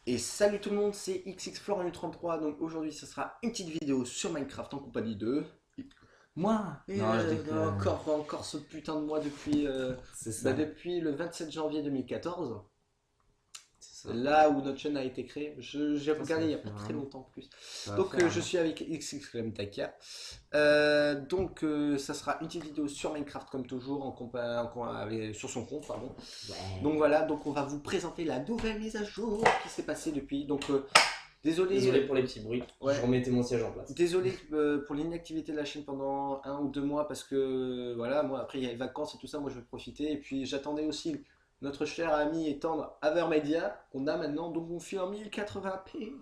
Et salut tout le monde, c'est XXFlorian33. Donc aujourd'hui, ce sera une petite vidéo sur Minecraft en compagnie de moi. Et Non, je déconne. encore ce putain de mois depuis, C'est ça. depuis le 27 janvier 2014. C'est ça. Là où notre chaîne a été créée, j'ai Putain, ça regardé va il n'y a pas faire très un an. longtemps en plus. Ça va Donc faire un je an. suis avec XXFlorian donc ça sera une petite vidéo sur Minecraft comme toujours sur son compte, pardon. Ouais. Donc voilà, donc on va vous présenter la nouvelle mise à jour qui s'est passée depuis. Donc désolé, Désolé pour les petits bruits. ouais. Je remettais mon siège en place. désolé pour l'inactivité de la chaîne pendant 1 ou 2 mois parce que voilà, moi après il y a les vacances et tout ça, moi je vais profiter. Et puis j'attendais aussi notre cher ami et tendre Avermedia qu'on a maintenant, donc on fait en 1080p.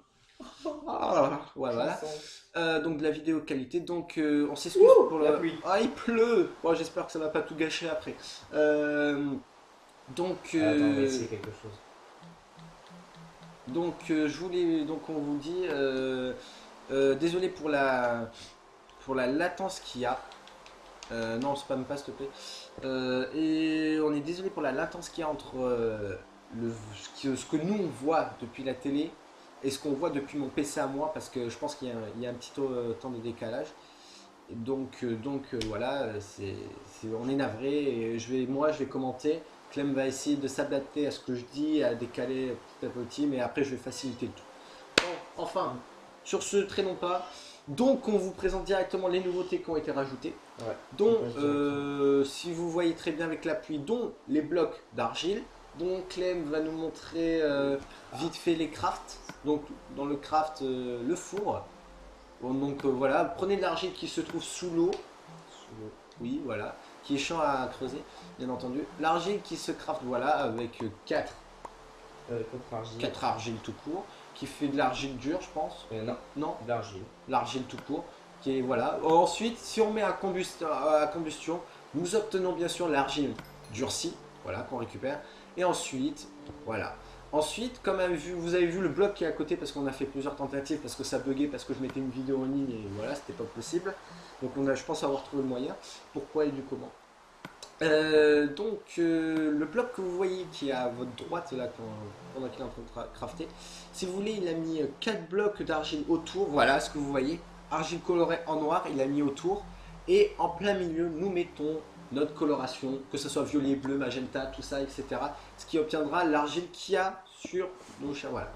Ouais, voilà. Donc de la vidéo qualité, donc on s'excuse pour la le... pluie. Ah, il pleut. Bon, j'espère que ça va pas tout gâcher après. Donc Attends, on va essayer quelque chose. je voulais, donc on vous dit désolé pour la latence qu'il y a. Non, spam pas s'il te plaît. Et on est désolé pour la latence qu'il y a entre ce que nous on voit depuis la télé et ce qu'on voit depuis mon PC à moi, parce que je pense qu'il y a un petit temps de décalage. Et voilà, on est navré et moi je vais commenter. Clem va essayer de s'adapter à ce que je dis, à décaler petit à petit, mais après je vais faciliter le tout. Bon, enfin, sur ce, traînons pas. Donc on vous présente directement les nouveautés qui ont été rajoutées, Ouais. dont, On passe directement. si vous voyez très bien avec la pluie, dont les blocs d'argile, dont Clem va nous montrer vite fait les crafts. Donc dans le craft, le four. Bon, donc voilà, prenez de l'argile qui se trouve sous l'eau, oui voilà, qui est chiant à creuser, bien entendu. L'argile qui se craft, voilà, avec 4 Contre argile. argiles tout court, qui fait de l'argile dure, je pense. Non, Non, de l'argile. l'argile tout court, qui est voilà. Ensuite, si on met à combustion, nous obtenons bien sûr l'argile durcie, voilà, qu'on récupère. Et ensuite, voilà. Ensuite, comme vous avez vu le bloc qui est à côté, parce qu'on a fait plusieurs tentatives, parce que ça buguait, parce que je mettais une vidéo en ligne et voilà, c'était pas possible. Donc je pense avoir trouvé le moyen. Pourquoi et du comment. Le bloc que vous voyez qui est à votre droite là pendant qu'il est en train de crafter, si vous voulez, il a mis 4 blocs d'argile autour, voilà ce que vous voyez, argile colorée en noir, il a mis autour, et en plein milieu nous mettons notre coloration, que ce soit violet, bleu, magenta, tout ça, etc. Ce qui obtiendra l'argile qu'il y a sur nos chats, voilà.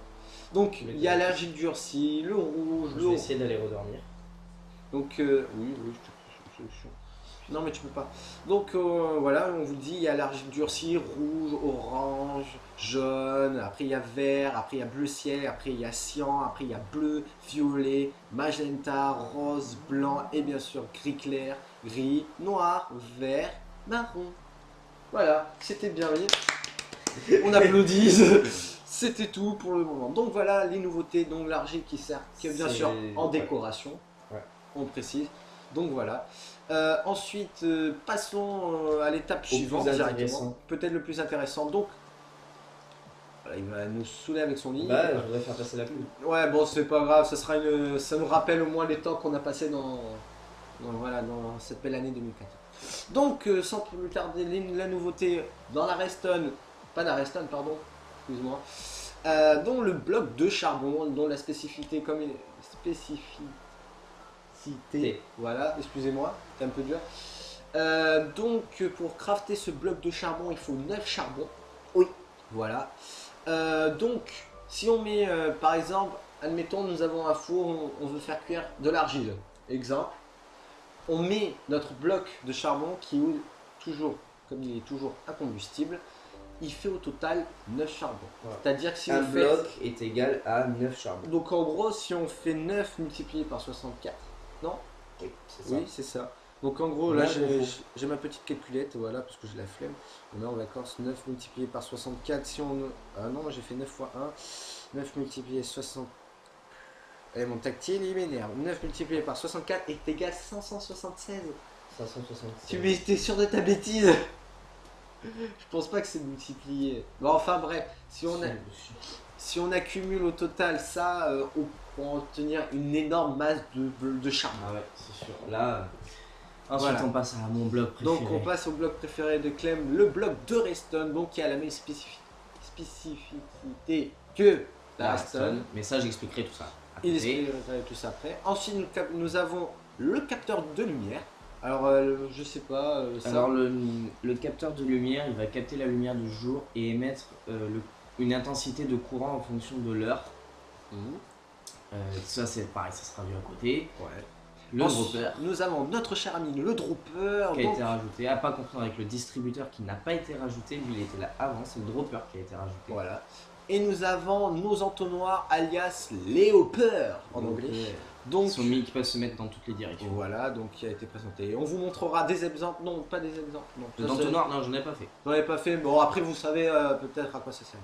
Donc il y a l'argile durcie, le rouge, Je vais essayer d'aller redormir. donc oui, je te trouve une solution. Non mais tu peux pas. Donc voilà, on vous dit, il y a l'argile durcie, rouge, orange, jaune, après il y a vert, après il y a bleu ciel, après il y a cyan, après il y a bleu, violet, magenta, rose, blanc et bien sûr gris clair, gris, noir, vert, marron. Voilà, c'était bien mis. On applaudit. C'était tout pour le moment. Donc voilà les nouveautés, donc l'argile qui sert, qui est bien sûr en décoration, Ouais. on précise. Donc voilà. Ensuite, passons à l'étape suivante directement. Peut-être le plus intéressant. Donc, voilà, il va nous saouler avec son lit. Bah, je voudrais faire passer la pluie. Ouais, bon, c'est pas grave. Ça nous rappelle au moins les temps qu'on a passé voilà, dans cette belle année 2014. Donc, sans plus tarder, la nouveauté dans la Redstone, pas la Redstone, pardon, excuse-moi, dont le bloc de charbon, dont la spécificité comme voilà, excusez-moi, c'est un peu dur. Donc pour crafter ce bloc de charbon, il faut 9 charbons. Oui, voilà. Donc si on met par exemple, admettons nous avons un four, on veut faire cuire de l'argile, exemple. On met notre bloc de charbon qui est toujours, comme il est toujours incombustible, il fait au total 9 charbons. Voilà. C'est-à-dire que si un on bloc est égal à 9 charbons. Donc en gros, si on fait 9 multiplié par 64, non? Oui, c'est ça. Oui, c'est ça. Donc en gros, là j'ai ma petite calculette, voilà, parce que j'ai la flemme. On est en vacances, 9 multiplié par 64. Si on... Ah non, moi j'ai fait 9 fois 1. 9 multiplié 60. Et mon tactile, il m'énerve. 9 multiplié par 64 est égal à 576. 576. Tu es sûr de ta bêtise? Je pense pas que c'est multiplié. Bon, enfin bref, si on accumule au total ça, on peut obtenir une énorme masse de charbon. Ah ouais, c'est sûr. Là, ensuite Voilà. on passe à mon bloc préféré. Donc on passe au bloc préféré de Clem, le bloc de Redstone, donc qui a la même spécificité que la Redstone. Mais ça, j'expliquerai tout ça. à Il côté. expliquera tout ça après. Ensuite, nous avons le capteur de lumière. Alors, je sais pas. Ça... Alors le capteur de lumière, il va capter la lumière du jour et émettre une intensité de courant en fonction de l'heure. Ça c'est pareil, ça sera vu à côté. Ouais. Le Ensuite, dropper nous avons notre cher ami le dropper. qui a Donc, été rajouté, à pas confondre avec le distributeur qui n'a pas été rajouté, lui il était là avant, c'est le dropper qui a été rajouté. voilà. Et nous avons nos entonnoirs alias les hoppers en Donc, anglais. Ils Donc, sont mis qui peuvent se mettre dans toutes les directions. voilà, donc qui a été présenté. On vous montrera des exemples. Non, pas des exemples. Non, Le ça, entonnoir, non, je n'ai pas fait. J'en ai pas fait. Bon, après, vous savez peut-être à quoi ça sert.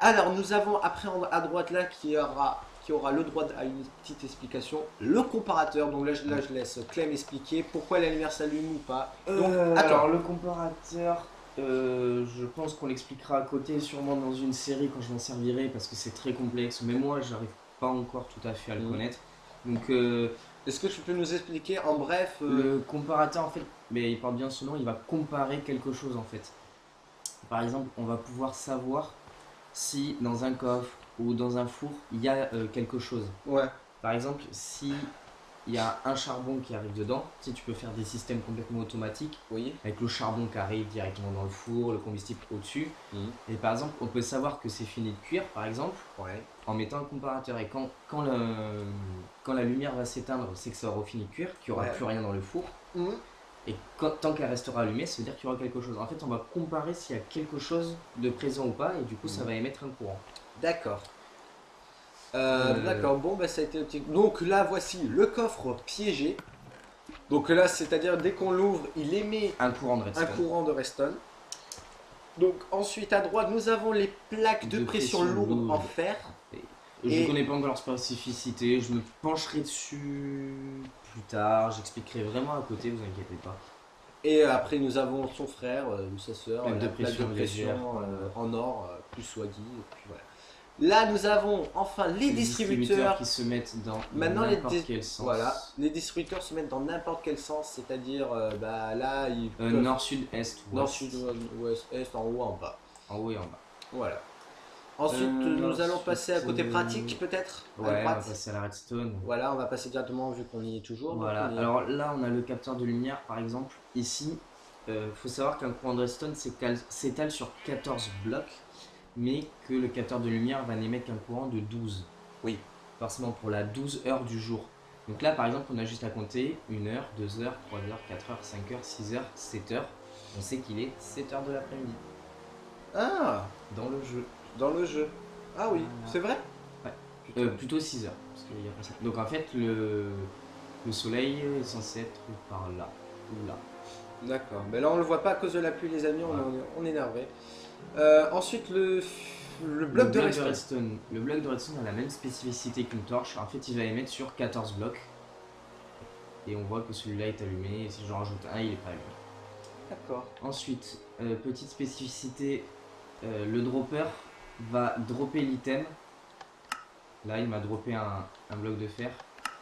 Alors, nous avons après à droite là qui aura le droit à une petite explication. Le comparateur. Donc là, je laisse Clem expliquer pourquoi la lumière s'allume ou pas. Donc, Alors le comparateur, je pense qu'on l'expliquera à côté, sûrement dans une série quand je m'en servirai parce que c'est très complexe. Mais moi, j'arrive pas encore tout à fait à le connaître. Donc est-ce que tu peux nous expliquer en bref le comparateur en fait, mais il porte bien son nom, il va comparer quelque chose en fait. Par exemple, on va pouvoir savoir si dans un coffre ou dans un four il y a quelque chose. Ouais. Par exemple, si il y a un charbon qui arrive dedans, si tu peux faire des systèmes complètement automatiques Oui. avec le charbon qui arrive directement dans le four, le combustible au-dessus. Et par exemple, on peut savoir que c'est fini de cuire, par exemple, Ouais. en mettant un comparateur. Et quand la lumière va s'éteindre, c'est que ça aura fini de cuire, qu'il n'y aura Ouais. plus rien dans le four. Et tant qu'elle restera allumée, ça veut dire qu'il y aura quelque chose. En fait, on va comparer s'il y a quelque chose de présent ou pas, et du coup, ça va émettre un courant. D'accord. D'accord, bon, bah ça a été petit. Donc là, voici le coffre piégé. Donc là, c'est-à-dire dès qu'on l'ouvre, il émet Un courant de redstone. un courant de redstone. Donc ensuite, à droite, nous avons les plaques de pression lourde en fer. Je Et- ne connais pas encore leur spécificité, je me pencherai dessus plus tard, j'expliquerai vraiment à côté, vous inquiétez pas. Et après, nous avons son frère ou sa sœur, Plaque la de plaque pression de pression légère, en or, plus swaggy. Et puis voilà. Là, nous avons enfin les distributeurs. qui se mettent dans Maintenant, n'importe quel sens. Voilà, les distributeurs se mettent dans n'importe quel sens, c'est-à-dire bah, là, ils peuvent Nord, sud, est, nord, ouest. sud, ouest, est, en haut, en bas. En haut et en bas. Voilà. Ensuite, nous allons passer à côté pratique, peut-être à Ouais, on va droite. passer à la redstone. Voilà, on va passer directement vu qu'on y est toujours. donc Voilà, on y est. alors là on a le capteur de lumière par exemple. Ici, faut savoir qu'un courant de redstone s'étale sur 14 blocs, mais que le capteur de lumière va n'émettre qu'un courant de 12. Oui. Forcément pour la 12 heures du jour. Donc là par exemple, on a juste à compter 1 heure, 2 heures, 3 heures, 4 heures, 5 heures, 6 heures, 7 heures. On sait qu'il est 7 heures de l'après-midi Ah, dans le jeu. dans le jeu. Ah oui, Voilà. c'est vrai. Plutôt 6 heures. Parce qu'il y a pas ça. Donc en fait, le soleil est censé être par là ou là. D'accord. Mais là, on le voit pas à cause de la pluie, les amis. Voilà. On est énervé. Ensuite, le bloc de redstone. redstone. Le bloc de redstone a la même spécificité qu'une torche. En fait, il va émettre sur 14 blocs. Et on voit que celui-là est allumé. Et si j'en rajoute un, il est pas allumé. D'accord. Ensuite, petite spécificité, le dropper va dropper l'item. Là, il m'a droppé un bloc de fer.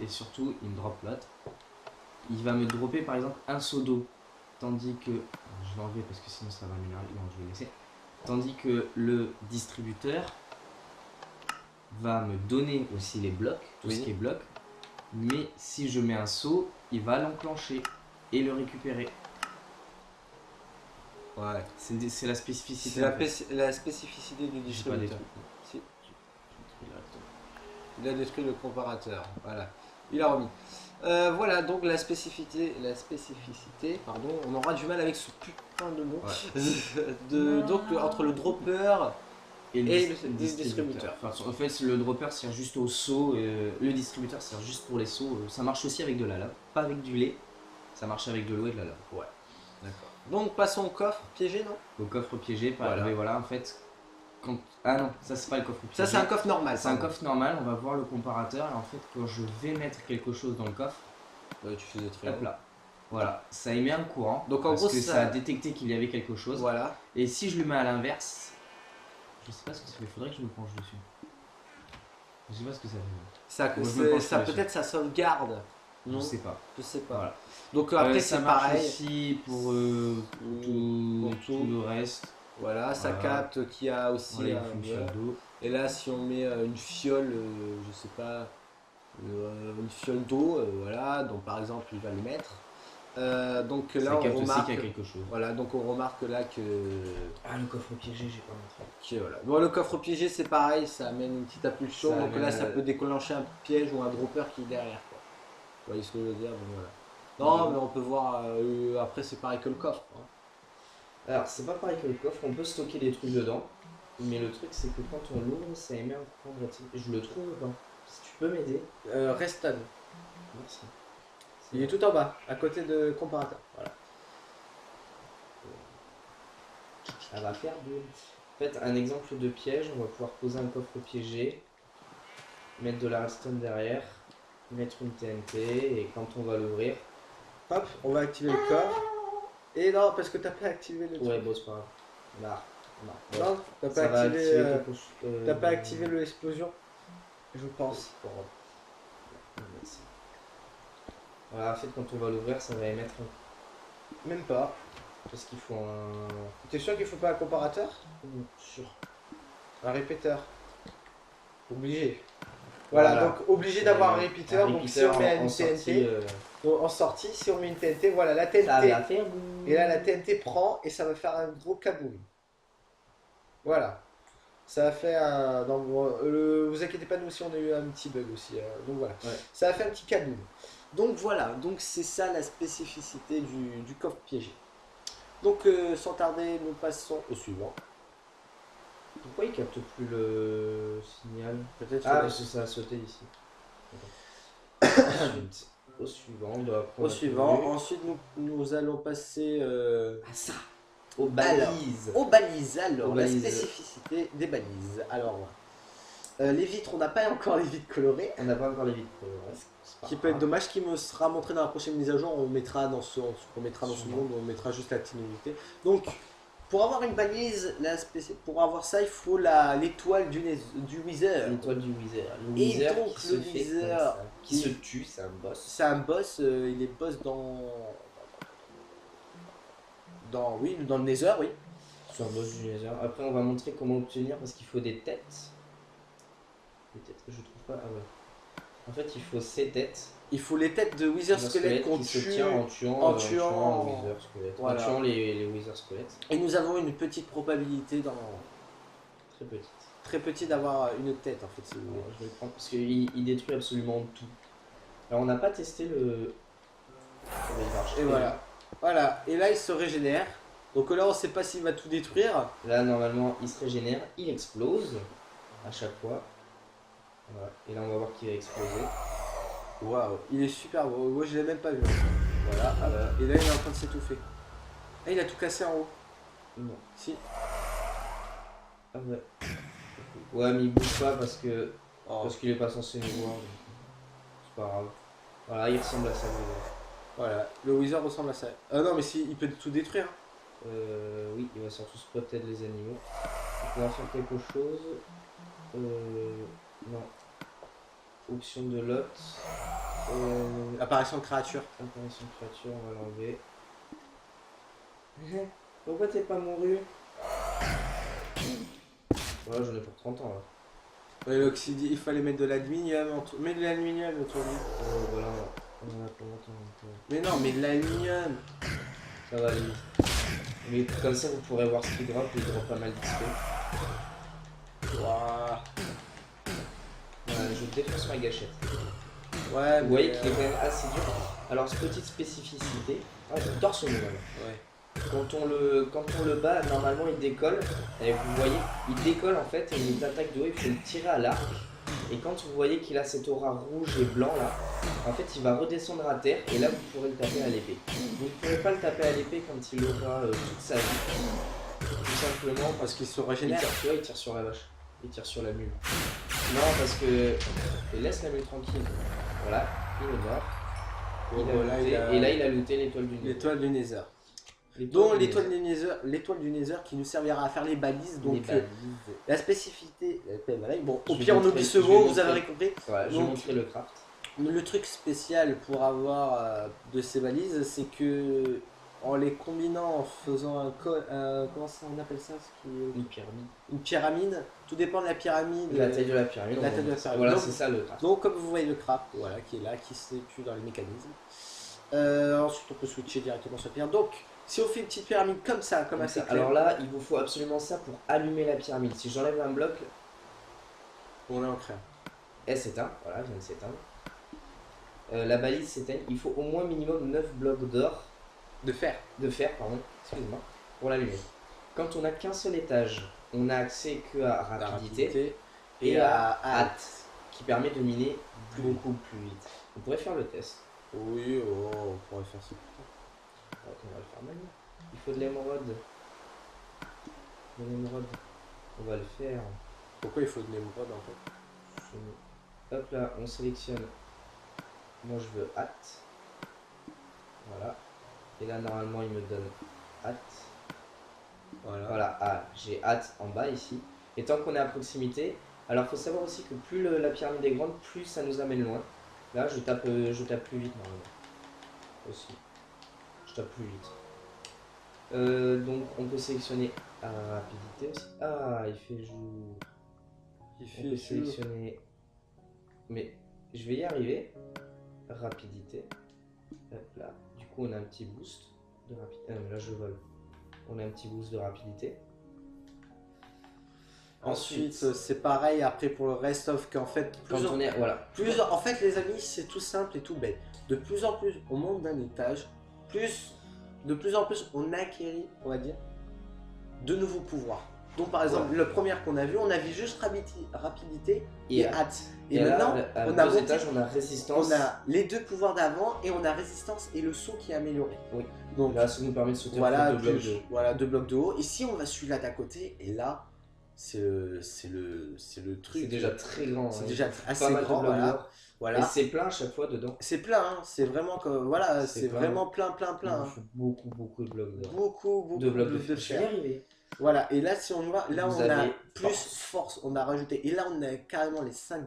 Et surtout, il me drop l'autre. Il va me dropper par exemple un seau d'eau. Tandis que. Je vais enlever parce que sinon ça va m'énerver. Non, je vais laisser. Tandis que le distributeur va me donner aussi les blocs, tout ce qui est bloc. Mais si je mets un seau, il va l'enclencher et le récupérer. Ouais. C'est la spécificité. C'est la, en fait. la spécificité du J'ai pas distributeur. détruit. Si. Il a détruit le comparateur. Voilà. Il a remis. Voilà, donc la spécificité, pardon, on aura du mal avec ce putain de mot. Ouais. Donc entre le dropper Et le distributeur. Enfin, en fait, le dropper sert juste au seau, le distributeur sert juste pour les seaux. Ça marche aussi avec de la lave, pas avec du lait. Ça marche avec de l'eau et de la lave. Ouais. D'accord. Donc passons au coffre piégé, non? Au coffre piégé, Voilà. mais voilà, en fait. Ah non, ça c'est pas le coffre piégé. Ça c'est un coffre normal. C'est un coffre normal, on va voir le comparateur. Et en fait, quand je vais mettre quelque chose dans le coffre, Tu faisais très hop là. Voilà, ça émet un courant. Donc, en parce gros, que ça- ça a détecté qu'il y avait quelque chose. Voilà. Et si je le mets à l'inverse, je sais pas ce que ça fait, faudrait que je me penche dessus. Je sais pas ce que ça fait. Ça, Moi, je me penche ça dessus. peut-être ça sauvegarde. Non, Je sais pas. je sais pas. Voilà. Donc après ça c'est marche pareil. aussi pour, Pour tout le reste. Voilà, ça Voilà. capte qu'il y a aussi Voilà, il un faut une beurre. fiole d'eau. Et là, si on met une fiole, je sais pas, une fiole d'eau, voilà, donc par exemple, il va le mettre. Donc Ça là, on capte aussi remarque, qu'il y a quelque chose. voilà, donc on remarque là Ah, le coffre piégé, j'ai pas montré. voilà. Bon, le coffre piégé, c'est pareil, ça amène une petite impulsion, Ça donc là, amène, ça peut déclencher un piège ou un dropper qui est derrière, quoi. Vous voyez ce que je veux dire? Donc, voilà. Non, mais on peut voir, après, c'est pareil que le coffre, hein. Alors, c'est pas pareil que le coffre, on peut stocker des trucs dedans. Mais le truc, c'est que quand on l'ouvre, ça émet un courant relatif. Et je le trouve pas. Si tu peux m'aider. Reston. Merci. Il est tout en bas, à côté de comparateur. Voilà. Ça va faire de. En fait, un exemple de piège, on va pouvoir poser un coffre piégé, mettre de la redstone derrière, mettre une TNT, et quand on va l'ouvrir. Hop, on va activer le coffre. Et non, parce que t'as pas activé le truc. Ouais, bon, c'est pas grave. Là. Non, t'as Ça pas va activé, activer quelque chose. t'as pas activé l'explosion, je pense. Voilà, en fait, quand on va l'ouvrir, ça va émettre un. Même pas. Parce qu'il faut un. T'es sûr qu'il faut pas un comparateur? Sûr. Un répéteur. Obligé. Voilà, donc obligé d'avoir un répéteur. Donc si on met une TNT, donc, en sortie, si on met une TNT, voilà la TNT. Ça va faire boum. Et là la TNT prend et ça va faire un gros kaboom. Voilà. Ça a fait un. Non, vous inquiétez pas, nous aussi on a eu un petit bug aussi. Donc voilà. Ouais. Ça a fait un petit kaboom. Donc voilà, donc c'est ça la spécificité du coffre piégé. Donc sans tarder, nous passons au suivant. Pourquoi il capte plus le signal? Peut-être Ah, que- parce que ça a sauté ici. Ensuite, au suivant, on doit au apprendre. suivant. Ensuite, nous allons passer Ah, ça! Aux balises! aux balises. Alors, Aux la balises. spécificité des balises. Alors, les vitres, on n'a pas encore les vitres colorées. On n'a pas encore les vitres. Qui peut être dommage, qui me sera montré dans la prochaine mise à jour. On mettra dans ce Sûrement. monde, on mettra juste la tinalité. Donc, pour avoir une balise, pour avoir ça, il faut l'étoile du Wither. L'étoile du Wither. Le Et Wither donc, qui le se fait Wither, comme ça, qui il- se tue, c'est un boss. C'est un boss, il est boss oui, dans le Nether, oui. C'est un boss du Nether. Après, on va montrer comment obtenir parce qu'il faut des têtes. Des têtes, je trouve pas. Ah ouais. En fait, il faut ces têtes. Il faut les têtes de Wither squelette qu'on qui se tue. tient en tuant tuant- Wither squelette. Voilà. En tuant les Wither squelettes. Et nous avons une petite probabilité Très petite. très petite d'avoir une tête en fait, si vous voulez. Alors, je vais le prendre parce qu'il détruit absolument tout. Alors, on n'a pas testé le. Il marche. Et voilà. Voilà. Et là, il se régénère. Donc là, on sait pas s'il va tout détruire. Là, normalement, il se régénère, il explose à chaque fois. Voilà. Et là, on va voir qu'il va exploser. Waouh, il est super beau. Moi, je l'ai même pas vu. Voilà. Et là, il est en train de s'étouffer. Ah, il a tout cassé en haut. Non. Si. Ah ouais. Ouais, mais il bouge pas parce que Oh. parce qu'il est pas censé nous voir. Donc c'est pas grave. Voilà, il ressemble à ça. Voilà. Le Wither ressemble à ça. Ah non, mais si, il peut tout détruire. Oui, il va surtout spotter les animaux. Donc, on va faire quelque chose. Non. Option de lot. Apparition de créature. Apparition de créature, on va l'enlever. Pourquoi t'es pas mouru? Voilà, j'en ai pour 30 ans là. Ouais, l'oxydie, il fallait mettre de l'aluminium. Mets de l'aluminium autour de lui. Voilà, on en a pour longtemps. Donc, Mais non, mais de l'aluminium. ça va aller vite. Mais comme ça, vous pourrez voir ce qui drop, il drop pas mal d'XP. Waouh. Voilà, je défonce ma gâchette. Ouais, Vous voyez qu'il est quand même assez dur. Alors, petite spécificité. Ah, j'adore ce modèle. Ouais. Quand on le bat, normalement il décolle. Et vous voyez, il décolle en fait et il attaque de haut, il faut le tirer à l'arc. Et quand vous voyez qu'il a cette aura rouge et blanc là, en fait il va redescendre à terre et là vous pourrez le taper à l'épée. Vous ne pourrez pas le taper à l'épée quand il aura toute sa vie. Tout simplement Parce qu'il se il régénère. tire sur la vache. Il tire sur la mule. Non parce que. Et laisse la mule tranquille. Voilà, il est mort. Et là il a looté l'étoile du Nether. L'étoile du Nether. L'étoile Donc du l'étoile du Nether qui nous servira à faire les balises. Donc Les balises. la spécificité. Voilà, bon, au Je vais pire on montrer- oublie ce je vais mot, vous montrer. avez compris. Voilà, je vais Donc, montrer le craft. Le truc spécial pour avoir de ces balises, c'est que en les combinant, en faisant comment ça on appelle ça, Une pyramide. une pyramide. Tout dépend de la pyramide. La taille de la pyramide. La taille de la pyramide. Voilà, Donc, c'est ça le craft. donc comme vous voyez le craft, voilà, qui est là, qui se situe dans les mécanismes. Ensuite on peut switcher directement sur la pyramide. Donc si on fait une petite pyramide comme ça, comme assez clair, alors là, il vous faut absolument ça pour allumer la pyramide. Si j'enlève un bloc, on est en créa. elle s'éteint. Voilà, elle vient de s'éteindre. La balise s'éteint. Il faut au moins minimum 9 blocs d'or. De fer. De fer, pardon, excusez-moi, pour l'allumer. Quand on n'a qu'un seul étage, on n'a accès que à rapidité et à hâte, qui permet de miner beaucoup plus vite. On pourrait faire le test. Oui, oh, on pourrait faire ça. On va le faire maintenant. Il faut de l'émeraude. De l'émeraude. On va le faire. Pourquoi il faut de l'émeraude en fait? Hop là, on sélectionne. Moi je veux hâte. Voilà. Et là normalement il me donne hâte. Voilà. Ah, j'ai hâte en bas ici. Et tant qu'on est à proximité, alors il faut savoir aussi que plus la pyramide est grande, plus ça nous amène loin. Là je tape plus vite normalement. Aussi. Je tape plus vite. Donc on peut sélectionner rapidité aussi. Ah, il fait jour. On peut sélectionner. Mais je vais y arriver. Rapidité. Hop là. Du coup on a un petit boost de rapidité. Ah non, mais là je vole. On a un petit boost de rapidité. Ensuite, c'est pareil après pour le reste, sauf qu'en fait, en fait, les amis, c'est tout simple et tout bête. De plus en plus, on monte d'un étage, de plus en plus, on acquérit, on va dire, de nouveaux pouvoirs. Donc, par exemple, le premier qu'on a vu, on a vu juste rapidité et hâte. Et maintenant, on a deux étages, on a résistance. On a les deux pouvoirs d'avant et on a résistance et le saut qui est amélioré. Oui. Donc là, ça nous permet de sauter voilà, deux blocs de haut. Voilà, 2 blocs de haut. Et si on va celui-là d'à côté, et là, c'est le truc. C'est déjà très grand. C'est déjà assez grand, voilà. Et c'est plein à chaque fois dedans. C'est plein, hein. C'est vraiment comme voilà, c'est vraiment plein. Il faut beaucoup de blocs d'or. Beaucoup de blocs de fer. Je vais y arriver. Voilà, et là si on voit, là on a plus force, on a rajouté, et là on a carrément les 5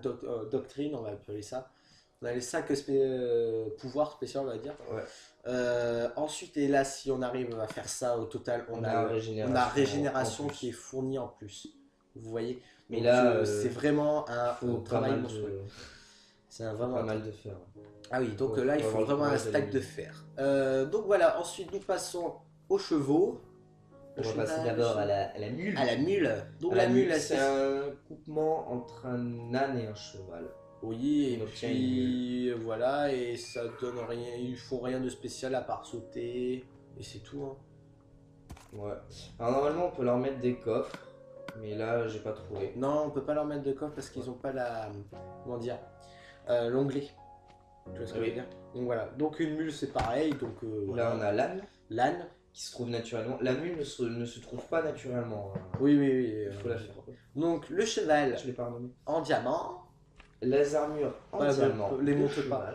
doctrines, on va appeler ça. On a les 5 pouvoirs spéciaux, on va dire. Ouais. Ensuite, et là si on arrive à faire ça au total, on a régénération qui est fournie en plus. Vous voyez. Mais donc, là, c'est vraiment un travail monstrueux. C'est vraiment pas mal de fer. Ah oui, donc là il faut vraiment un stack de fer. Donc voilà, ensuite nous passons aux chevaux. On va passer d'abord à la mule. À la mule. Donc la mule, c'est un coupement entre un âne et un cheval. Oui, et puis voilà, et ça donne rien, ils font rien de spécial à part sauter, et c'est tout. Hein. Ouais. Alors normalement on peut leur mettre des coffres, mais là j'ai pas trouvé. Non, on peut pas leur mettre de coffre parce qu'ils ont pas la, comment dire, l'onglet. Tu vois ce que je veux dire? Donc voilà, donc une mule c'est pareil, donc voilà. Là on a l'âne. L'âne. Qui se trouve naturellement. La mule ne se trouve pas naturellement. Oui. Il faut la faire. Donc le cheval. Je l'ai pas renommé. En diamant. Les armures en diamant. Les montre pas.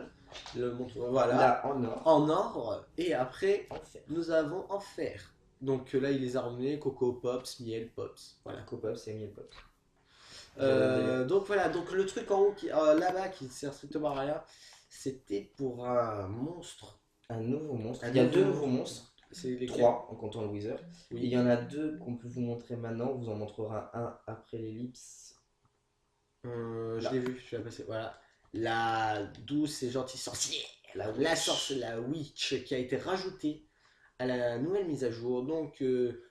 Voilà. Là en or. En or. Et après, nous avons en fer. Donc là, il les a ramenés Coco Pops, Miel Pops. Voilà. Coco Pops et Miel Pops. Donc voilà. Donc le truc en haut, là-bas, qui sert strictement à rien, c'était pour un monstre. Un nouveau monstre. Il y a deux nouveaux monstres. C'est 3 en comptant le Wither. Oui. Et il y en a 2 qu'on peut vous montrer maintenant. On vous en montrera un après l'ellipse. Je l'ai vu, je l'ai passé. Voilà. La douce et gentille sorcière. La sorcière, la witch qui a été rajoutée à la nouvelle mise à jour. Donc,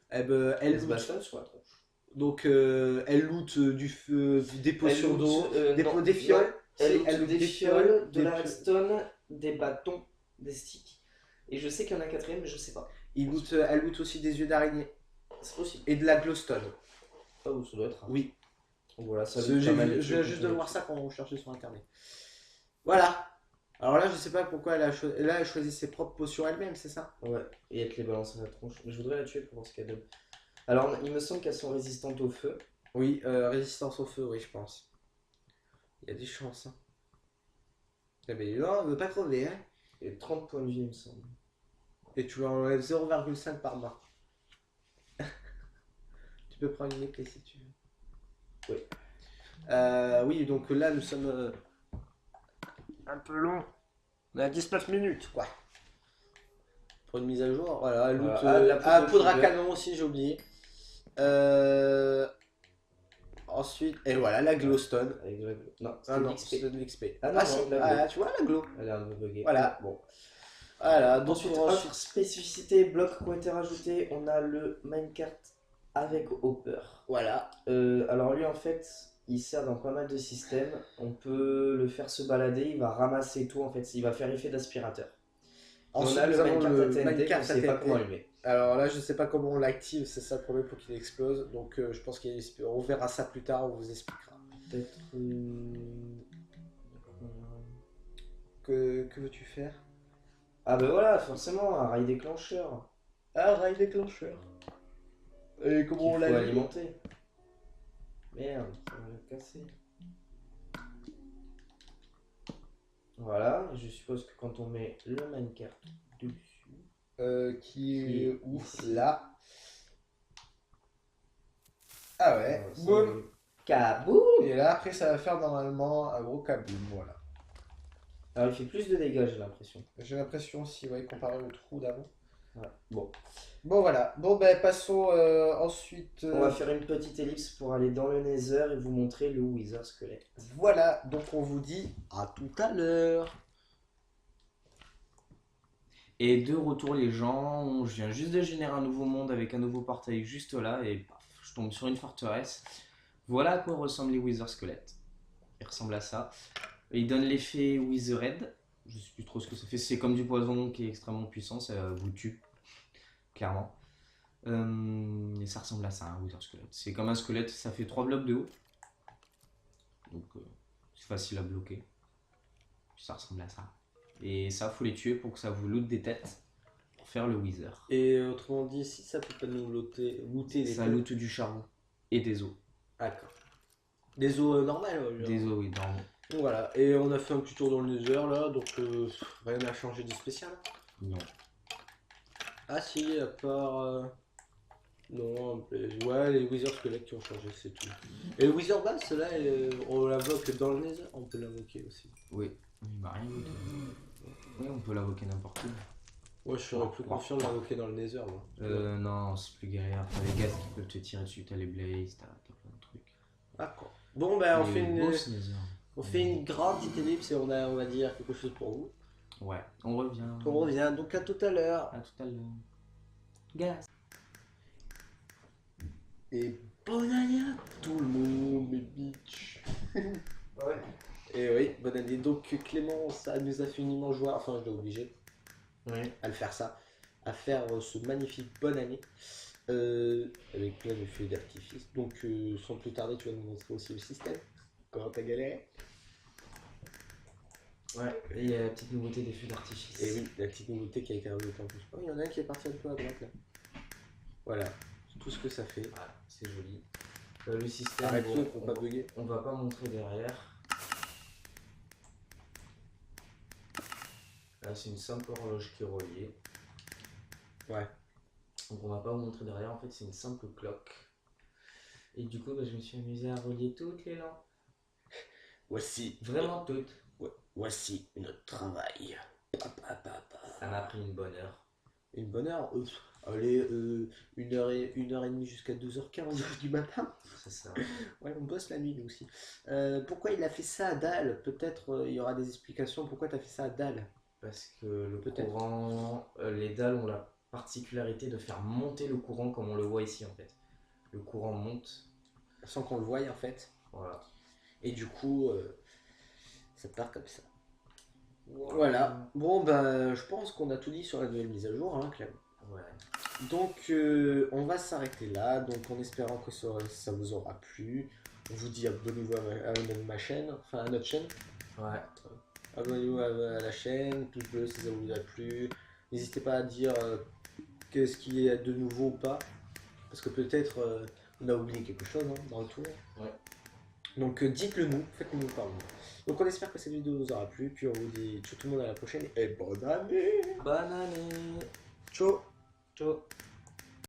elle loot sur la tronche. Donc, elle loot du feu, des potions d'eau, des fioles. Elle loot des fioles, de la redstone, des bâtons, des sticks. Et je sais qu'il y en a un quatrième, mais je sais pas. Elle loot aussi des yeux d'araignée. C'est possible. Et de la glowstone. Ah, où ça doit être. Oui. Voilà, ça je viens juste de voir ça quand on cherchait sur internet. Voilà. Alors là, je sais pas pourquoi elle a choisi ses propres potions elle-même, c'est ça? Ouais, et elle te les balance à la tronche. Mais je voudrais la tuer pour voir ce qu'elle donne. Alors, il me semble qu'elles sont résistantes au feu. Oui, résistance au feu, oui, je pense. Il y a des chances. Hein. Mais non, elle veut pas crever, hein. Et 30 points de vie, il me semble. Et tu lui enlèves 0,5 par main. Tu peux prendre une épée si tu veux. Oui. Oui, donc là, nous sommes un peu long. On est à 19 minutes, quoi. pour une mise à jour. Voilà, loot, la poudre de poudre à Creeper. canon aussi, j'ai oublié. Ensuite, et voilà, la glowstone. Avec de la... Non, Ah non, c'était c'est l'XP. de l'XP. Ah non, non, si, de la glow. tu vois la glow. Elle est un peu buggée. Voilà. Bon. Voilà, donc Ensuite, pour autre spécificité, blocs qui ont été rajoutés, on a le minecart avec Hopper. Voilà. Alors lui en fait, il sert dans pas mal de systèmes. On peut le faire se balader, il va ramasser tout en fait, il va faire effet d'aspirateur. Et Ensuite, on a nous le avons minecart le à TNT qu'on minecart ne à sait pas TNT. comment allumer. Alors là, je sais pas comment on l'active, c'est ça le problème pour qu'il explose. Donc je pense qu'on verra ça plus tard, on vous expliquera. Peut-être... Que veux-tu faire? Ah ben voilà, forcément, un rail déclencheur. Un rail déclencheur. Et comment on Qu'il faut l'allume? alimenter. Merde, ça va le casser. Voilà, et je suppose que quand on met le minecart dessus, Qui Qui est est où? ici. Là. Ah ouais, ça boum. va- Kaboum! Et là, après, ça va faire normalement un gros kaboom, voilà. Alors il fait plus de dégâts, j'ai l'impression. J'ai l'impression aussi, ouais, comparé au trou d'avant. Ouais. Bon, Bon, voilà. Bon, ben, passons ensuite. on va faire une petite ellipse pour aller dans le Nether et vous montrer le Wither squelette. Voilà, donc on vous dit à tout à l'heure. Et de retour les gens, je viens juste de générer un nouveau monde avec un nouveau portail juste là et paf, je tombe sur une forteresse. Voilà à quoi ressemblent les Wither squelettes. Ils ressemblent à ça. Et ils donnent l'effet Withered. Je sais plus trop ce que ça fait. C'est comme du poison qui est extrêmement puissant, ça vous tue. Clairement. Et ça ressemble à ça, un Wither squelette. C'est comme un squelette, ça fait 3 blocs de haut. Donc c'est facile à bloquer. Puis ça ressemble à ça. Et ça, faut les tuer pour que ça vous loot des têtes pour faire le Wither. Et autrement dit, si ça peut pas nous looter les Ça têtes. loot du charbon et des os. D'accord. Des os normales, genre. Des os, oui, normalement. Donc voilà, et on a fait un petit tour dans le Nether là, donc rien à changer de spécial. Non. Ah si, à part... Non, ouais, les Wither squelettes qui ont changé, c'est tout. Et le Wither base, là, on l'invoque dans le Nether, on peut l'invoquer aussi. Oui. Il m'a rien looté. Oui, on peut l'invoquer n'importe où. Ouais, je serais plus confiant de l'invoquer dans le Nether, moi. Non, c'est plus guerrière. T'as les gaz qui peuvent te tirer dessus, t'as les blazes, t'as plein de trucs. D'accord. Bon, ben, on Et fait une... boss Nether. On fait une grande petite ellipse et on va dire quelque chose pour vous. Ouais, on revient. On revient donc à tout à l'heure. À tout à l'heure. Gaz. Et bonne année à tout le monde, mes bitches. Ouais. Et oui, bonne année. Donc Clément, ça nous a fait une immense joie, enfin je l'ai obligé Ouais. à le faire ça, à faire ce magnifique bonne année. Avec plein de feux d'artifice. Donc sans plus tarder, tu vas nous montrer aussi le système. Comment t'as galéré? Ouais, et il y a la petite nouveauté des feux d'artifice. Et oui, la petite nouveauté qui a été rajoutée en plus. Oh, il y en a un qui est parti un peu à droite là. Voilà, c'est tout ce que ça fait. Ouais, c'est joli. Le système, Arrête-le pour pas bugger. on va pas montrer derrière. Là, c'est une simple horloge qui est reliée. Ouais. Donc on va pas vous montrer derrière, en fait c'est une simple cloque. Et du coup bah, je me suis amusé à relier toutes les lampes. Voici. Vraiment toutes. Voici notre travail. Ça m'a pris une bonne heure. Une bonne heure. Allez, 1h30 jusqu'à 2h15 du matin. C'est ça. Ouais, on bosse la nuit nous aussi. Pourquoi il a fait ça à dalle? Peut-être il y aura des explications pourquoi tu as fait ça à dalle. Parce que le Peut-être. courant, les dalles ont la particularité de faire monter le courant comme on le voit ici en fait. Le courant monte. Sans qu'on le voie en fait. Voilà. Et du coup, ça part comme ça. Voilà. Bon, ben, je pense qu'on a tout dit sur la nouvelle mise à jour, hein, Clem. Ouais. Donc, on va s'arrêter là. Donc, en espérant que ça vous aura plu. On vous dit abonnez-vous à ma chaîne, enfin à notre chaîne. Ouais. Abonnez-vous à la chaîne, pouce bleu si ça vous a plu. N'hésitez pas à dire qu'est-ce qu'il y a de nouveau ou pas. Parce que peut-être on a oublié quelque chose hein, dans le tour. Ouais. Donc dites-le nous, faites-nous parvenir. Donc on espère que cette vidéo vous aura plu. Puis on vous dit ciao tout le monde à la prochaine et bonne année. Bonne année. Ciao. Ciao.